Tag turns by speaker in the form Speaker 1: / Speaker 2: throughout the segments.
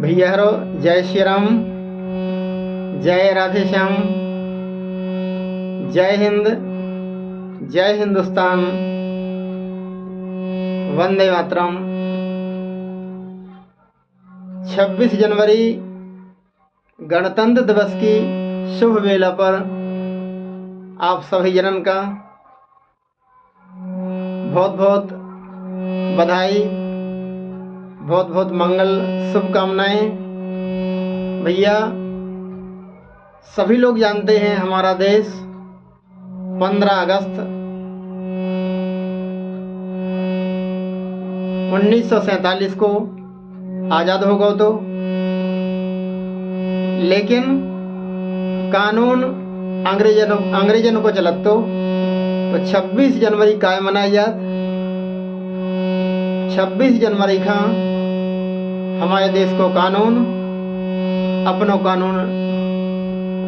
Speaker 1: भैया हरो जय श्री राम, जय राधे श्याम, जय हिंद, जय हिंदुस्तान, वंदे मातरम। 26 जनवरी गणतंत्र दिवस की शुभ वेला पर आप सभी जनन का बहुत बहुत बधाई, बहुत बहुत मंगल शुभकामनाएं। भैया सभी लोग जानते हैं हमारा देश 15 अगस्त 1947 को आज़ाद हो गया तो, लेकिन कानून अंग्रेजन को चलत तो 26 जनवरी काय मनाई जात। 26 जनवरी का हमारे देश को अपनो कानून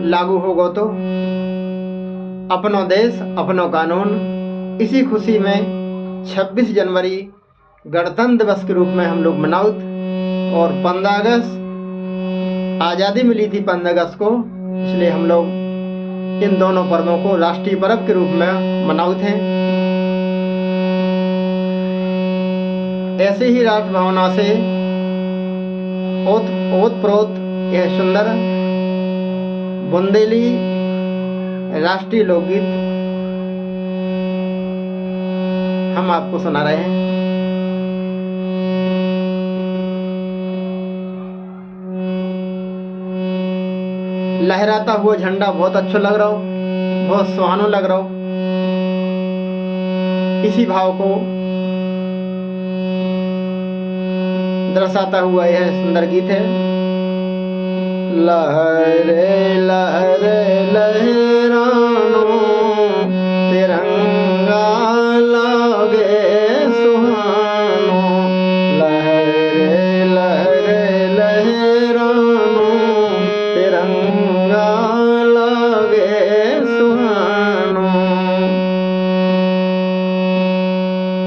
Speaker 1: लागू हो गो तो अपनो देश अपनो कानून। इसी खुशी में 26 जनवरी गणतंत्र दिवस के रूप में हम लोग मनाउत, और 15 अगस्त आज़ादी मिली थी 15 अगस्त को, इसलिए हम लोग इन दोनों पर्वों को राष्ट्रीय पर्व के रूप में मनाउत हैं। ऐसे ही राष्ट्र भावना से ओतप्रोत यह सुंदर बुंदेली राष्ट्रीय लोकगीत हम आपको सुना रहे हैं। लहराता हुआ झंडा बहुत अच्छा लग रहा हो, बहुत सुहाना लग रहा हो। इसी भाव को दर्शाता हुआ यह सुंदर गीत है। लहरे लहरे लहरानो तिरंगा लागे सुहानो, लहरे लहरे लहरानो तिरंगा लागे सुहानो।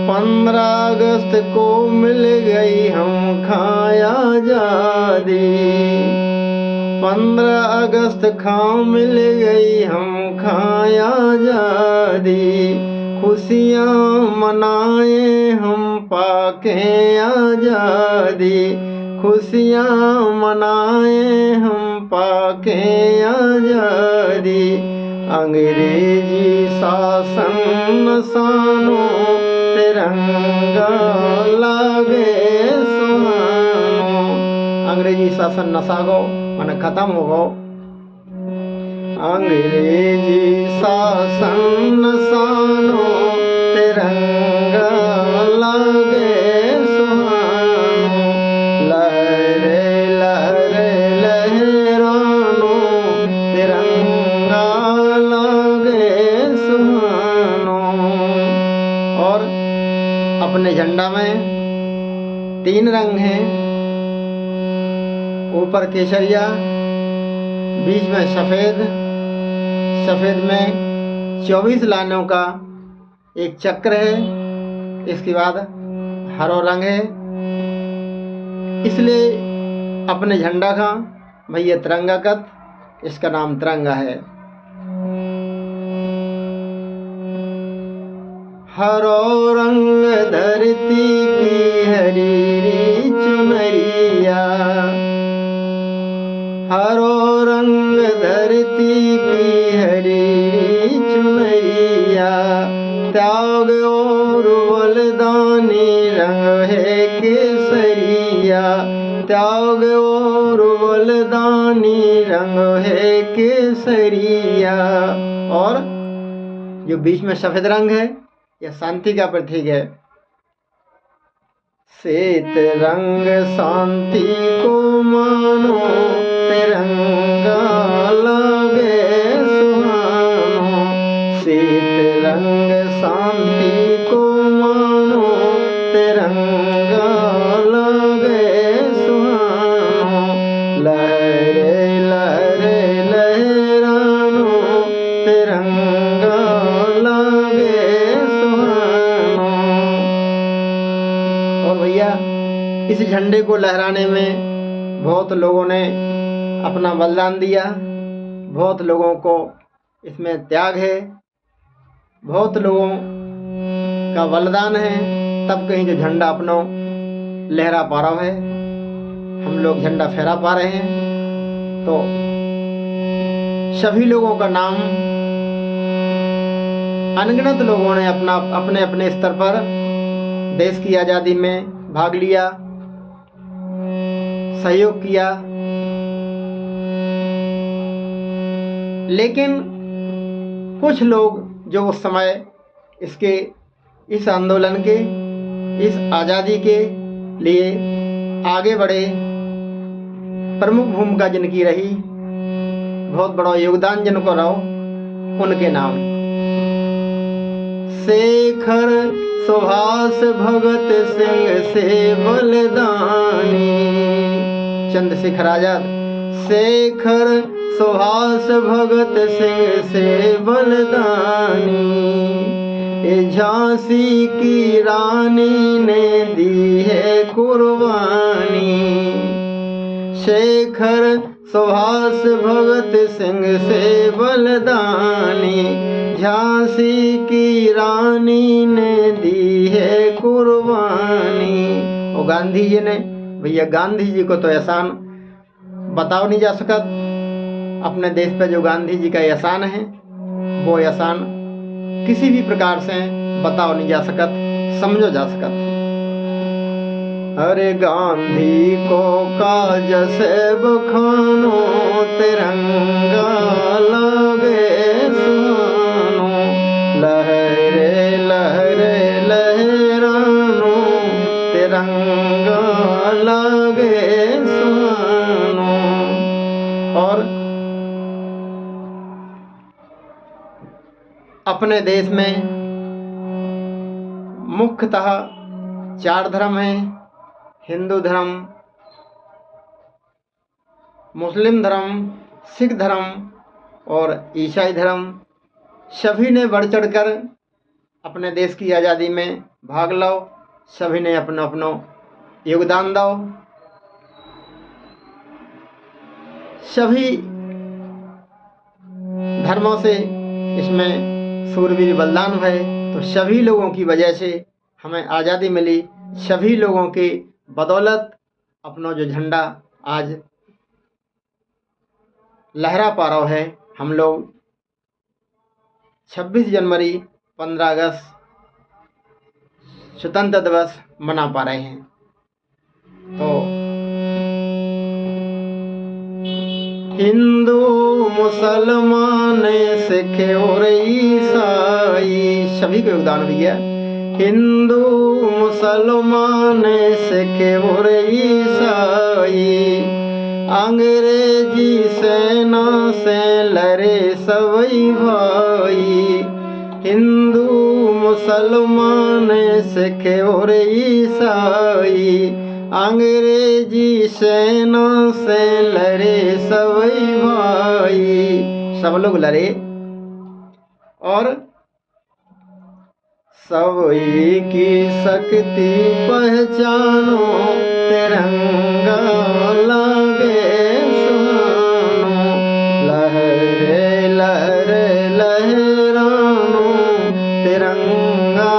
Speaker 1: 15 अगस्त को मिल गई हम खाया आजादी, 15 अगस्त खां मिल गई हम खाया आजादी। खुशियाँ मनाए हम पाके आजादी, खुशियाँ मनाए हम पाके आजादी। अंग्रेजी शासन नसानो तिरंगा लागे सुहानो। अंग्रेजी शासन नसा गो मन खत्म हो गो, अंग्रेजी शासन नसानो तिरंगा लागे सुहानो। लहरे लहरे लहरानो तिरंगा लागे सुहानो। और अपने झंडा में 3 रंग हैं, ऊपर केसरिया, बीच में सफ़ेद, सफ़ेद में 24 लाइनों का एक चक्र है, इसके बाद हरो रंग है। इसलिए अपने झंडा का भैया तिरंगा कत, इसका नाम तिरंगा है। हरो रंग धरती की हरीरी चुनरिया, हरो रंग धरती की हरीरी चुनरिया। त्याग और बलिदानी रंग है केसरिया, त्याग और बलिदानी रंग है केसरिया। और जो बीच में सफेद रंग है यह शांति का प्रतीक है। श्वेत रंग शांति को मानो तिरंगा लागे सुहानो, श्वेत रंग शांति को मानो तिरंगा लागे सुहानो। लहरे लहरे लहरानो तिरंगा लागे सुहानो। और भैया इस झंडे को लहराने में बहुत लोगों ने अपना बलिदान दिया, बहुत लोगों को इसमें त्याग है, बहुत लोगों का बलिदान है, तब कहीं जो झंडा अपना लहरा पा रहा है, हम लोग झंडा फहरा पा रहे हैं। तो सभी लोगों का नाम, अनगिनत लोगों ने अपने अपने स्तर पर देश की आज़ादी में भाग लिया, सहयोग किया। लेकिन कुछ लोग जो उस समय इस आंदोलन के, इस आज़ादी के लिए आगे बढ़े, प्रमुख भूमिका जिनकी रही, बहुत बड़ा योगदान जिनको रहा, उनके नाम शेखर सुभाष भगत सिंह से बलिदानी, चंद्रशेखर आजाद। शेखर सुभाष भगत सिंह से बलिदानी, झांसी की रानी ने दी है कुर्बानी। शेखर सुभाष भगत सिंह से बलिदानी, झांसी की रानी ने दी है कुर्बानी। और गांधी जी ने, भैया गांधी जी को तो एहसान बताओ नहीं जा सकता। अपने देश पे जो गांधी जी का एहसान है, वो एहसान किसी भी प्रकार से बताओ नहीं जा सकत, समझो जा सकत। अरे गांधी को काज से बखानो, तिरंगा लगे सुहानो, लहरे लहरे लहरानो, तिरंगा लगे सुहानो। और अपने देश में मुख्यतः 4 धर्म हैं: हिंदू धर्म, मुस्लिम धर्म, सिख धर्म और ईसाई धर्म। सभी ने बढ़ चढ़कर अपने देश की आज़ादी में भाग लो, सभी ने अपना अपना योगदान दो। सभी धर्मों से इसमें सूरवीर बलिदान है, तो सभी लोगों की वजह से हमें आज़ादी मिली। सभी लोगों की बदौलत अपना जो झंडा आज लहरा पा रहा है, हम लोग 26 जनवरी, 15 अगस्त स्वतंत्रता दिवस मना पा रहे हैं। तो हिंदू, मुसलमान, सिख और ईसाई, सभी को योगदान दिया। हिंदू, मुसलमान, सिख और ईसाई, अंग्रेजी सेना से लड़े सभी भाई। हिंदू, मुसलमान, सिख और ईसाई, अंग्रेजी सेना से लड़े सभी भाई। सब लोग लड़े और सभी की शक्ति पहचानो, तिरंगा लगे सुहानो, लहरे लहरे लहरानो, तिरंगा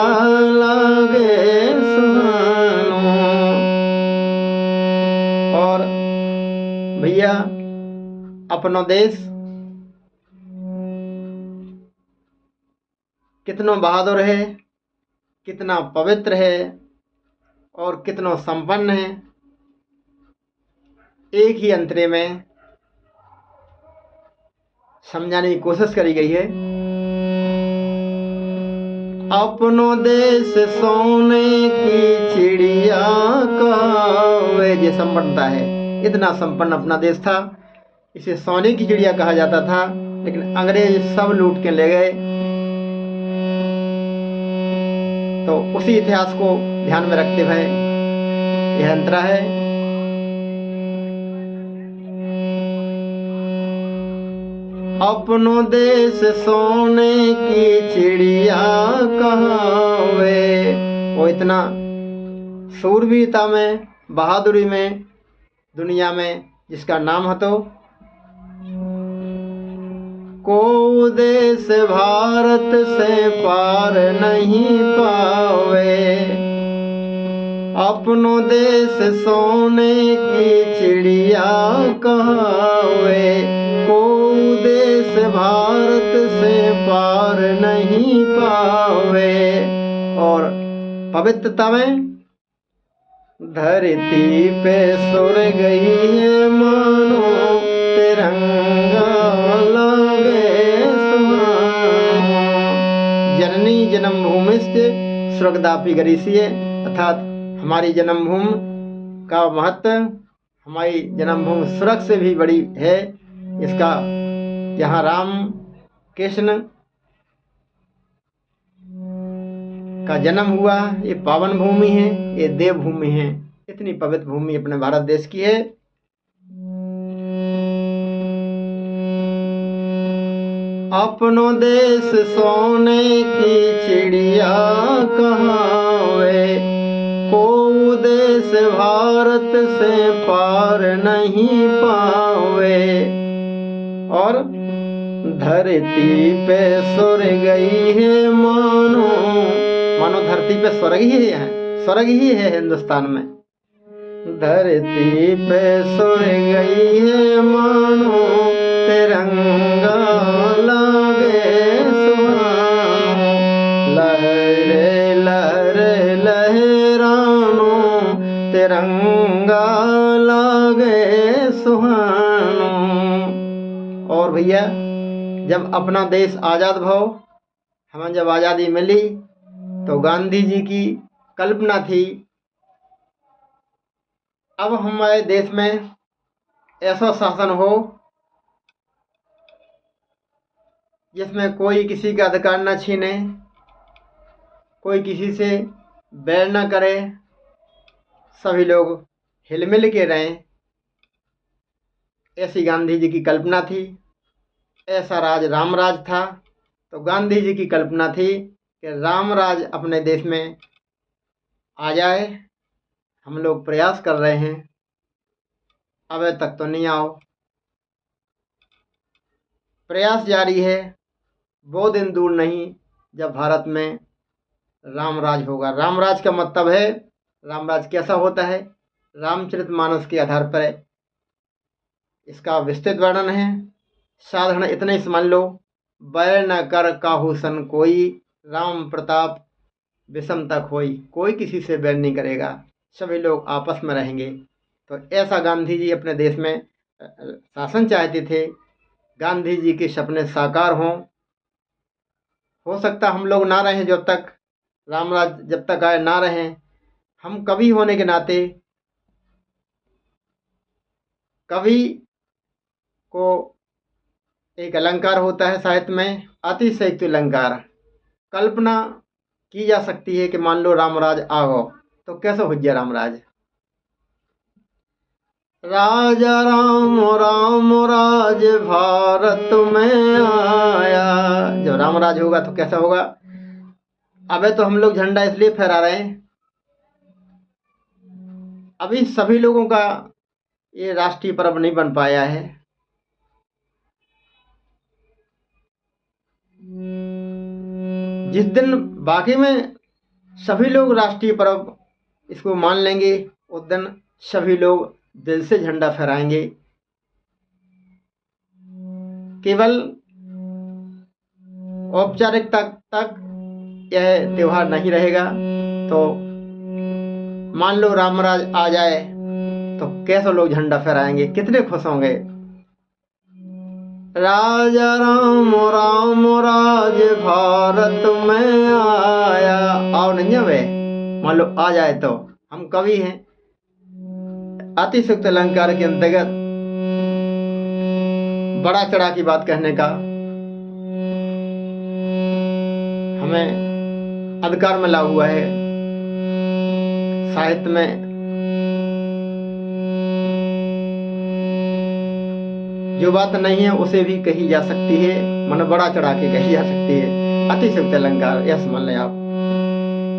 Speaker 1: लगे सुहानो। और भैया अपना देश कितना बहादुर है, कितना पवित्र है और कितना संपन्न है, एक ही अंतरे में समझाने की कोशिश करी गई है। अपनो देश सोने की चिड़िया कहावे, ये संपन्नता है। इतना संपन्न अपना देश था, इसे सोने की चिड़िया कहा जाता था, लेकिन अंग्रेज सब लूट के ले गए। तो उसी इतिहास को ध्यान में रखते हुए यह अंतरा है। अपनो देश सोने की चिड़िया कहावे। वो इतना शूरवीरता में, बहादुरी में दुनिया में जिसका नाम है तो को देश भारत से पार नहीं पावे, अपनो देश सोने की चिड़िया कहावे, को देश भारत से पार नहीं पावे। और पवित्रता में धरती पे सुर गई है मानो तिरंगा लगे सुहाना, जननी जन्मभूमिश्च स्वर्गदापि गरीयसी, अर्थात हमारी जन्मभूमि का महत्व, हमारी जन्मभूमि स्वर्ग से भी बड़ी है। इसका यहाँ राम कृष्ण का जन्म हुआ, ये पावन भूमि है, ये देव भूमि है। इतनी पवित्र भूमि अपने भारत देश की है। अपनो देश सोने की चिड़िया कहावे, को देश भारत से पार नहीं पावे। और धरती पे सुर गई है मानो, मानो धरती पे स्वर्ग ही है, स्वर्ग ही है हिंदुस्तान में। धरती पे सुर गई है मानो तिरंगा लगे सुहानो, लहरे लहरे लहरानो तिरंगा लगे सुहानो। और भैया जब अपना देश आज़ाद भव, हमें जब आज़ादी मिली तो गांधी जी की कल्पना थी अब हमारे देश में ऐसा शासन हो जिसमें कोई किसी का अधिकार न छीने, कोई किसी से बैर न करे, सभी लोग हिलमिल के रहें। ऐसी गांधी जी की कल्पना थी। ऐसा राज रामराज था। तो गांधी जी की कल्पना थी कि रामराज अपने देश में आ जाए। हम लोग प्रयास कर रहे हैं, अब तक तो नहीं आओ, प्रयास जारी है। वो दिन दूर नहीं जब भारत में रामराज होगा। रामराज का मतलब है, रामराज कैसा होता है, रामचरितमानस के आधार पर इसका विस्तृत वर्णन है। साधारण इतने ही समझ लो, बैर न कर काहू सन कोई, राम प्रताप विषमता खोई। कोई किसी से बैर नहीं करेगा, सभी लोग आपस में रहेंगे। तो ऐसा गांधी जी अपने देश में शासन चाहते थे। गांधी जी के सपने साकार हों। हो सकता हम लोग ना रहें, जब तक रामराज जब तक आए ना रहें। हम कवि होने के नाते, कवि को एक अलंकार होता है साहित्य में, अतिशयोक्ति अलंकार। कल्पना की जा सकती है कि मान लो रामराज आ गो तो कैसे हो गया रामराज। राजा राम राम राज भारत में आया। जब रामराज होगा तो कैसा होगा। अबे तो हम लोग झंडा इसलिए फहरा रहे हैं, अभी सभी लोगों का ये राष्ट्रीय पर्व नहीं बन पाया है। जिस दिन बाकी में सभी लोग राष्ट्रीय पर्व इसको मान लेंगे, उस दिन सभी लोग दिल से झंडा फहराएंगे। केवल औपचारिकता तक यह त्योहार नहीं रहेगा। तो मान लो रामराज आ जाए तो कैसे लोग झंडा फहराएंगे, कितने खुश होंगे। राजा राम राम राज भारत में आया। आओ नहीं वे, मान लो आ जाए तो। हम कवि हैं। अतिशयोक्ति अलंकार के अंतर्गत बड़ा चढ़ा की बात कहने का हमें अधिकार मिला हुआ है। साहित्य में जो बात नहीं है उसे भी कही जा सकती है, मन बड़ा चढ़ा के कही जा सकती है। अतिशयोक्ति अलंकार, यह समझ लें आप।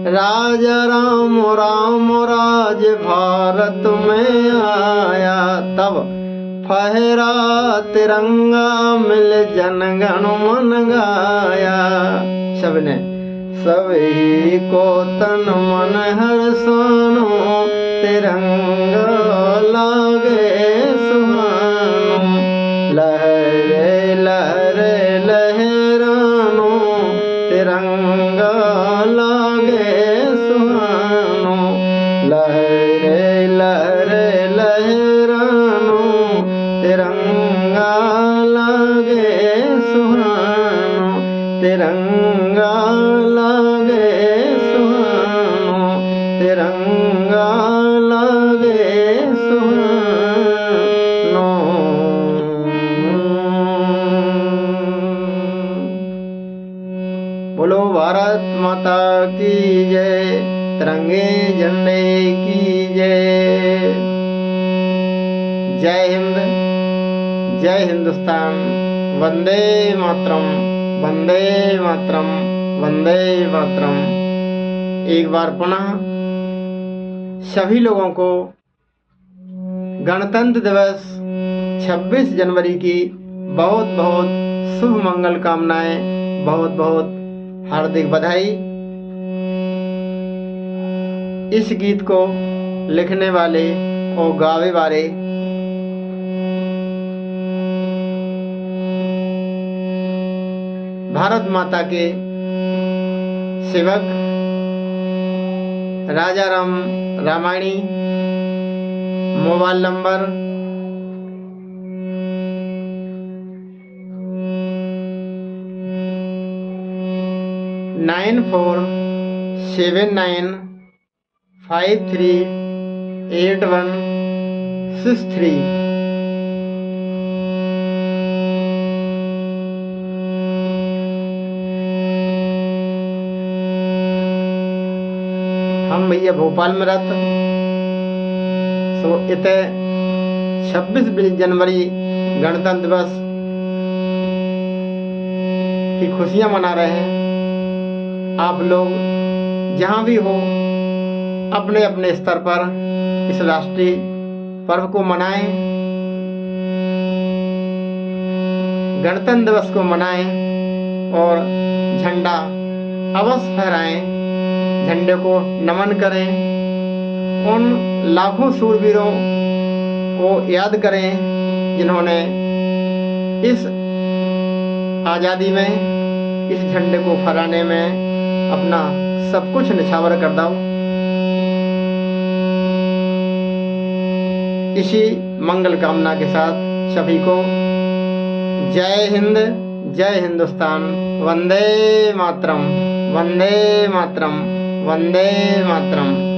Speaker 1: राजा राम राम राज भारत में आया, तब फहरा तिरंगा मिल जनगण मन गाया। सबने सभी को तन मन हर्षानो, तिरंगा लागे सुहानो। लहरे लहरे लहरानो, तिरंगा लागे सुहानो। लहरे लहरे लहरानो, तिरंगा लागे सुहानो। तिरंगा लागे सुहानो, तिरंगा लागे सुहानो। बोलो भारत माता की जय, तिरंगे झंडे की जय। जय हिंद, जय हिंदुस्तान। वंदे मातरम, वंदे मातरम, वंदे मातरम। एक बार पुनः सभी लोगों को गणतंत्र दिवस 26 जनवरी की बहुत बहुत शुभ मंगल कामनाएं, बहुत बहुत हार्दिक बधाई। इस गीत को लिखने वाले और गावे वाले भारत माता के सेवक राजा राम रामायणी। Mobile number 9479538163। हम भैया भोपाल में रहते, सो इत 26 जनवरी गणतंत्र दिवस की खुशियां मना रहे हैं। आप लोग जहां भी हो अपने अपने स्तर पर इस राष्ट्रीय पर्व को मनाएं, गणतंत्र दिवस को मनाएं और झंडा अवश्य फहराएं, झंडे को नमन करें। उन लाखों शूरवीरों को याद करें जिन्होंने इस आज़ादी में, इस झंडे को फहराने में अपना सब कुछ निछावर कर दो। इसी मंगल कामना के साथ सभी को जय हिंद, जय हिंदुस्तान। वंदे मातरम, वंदे मातरम, वंदे मातरम।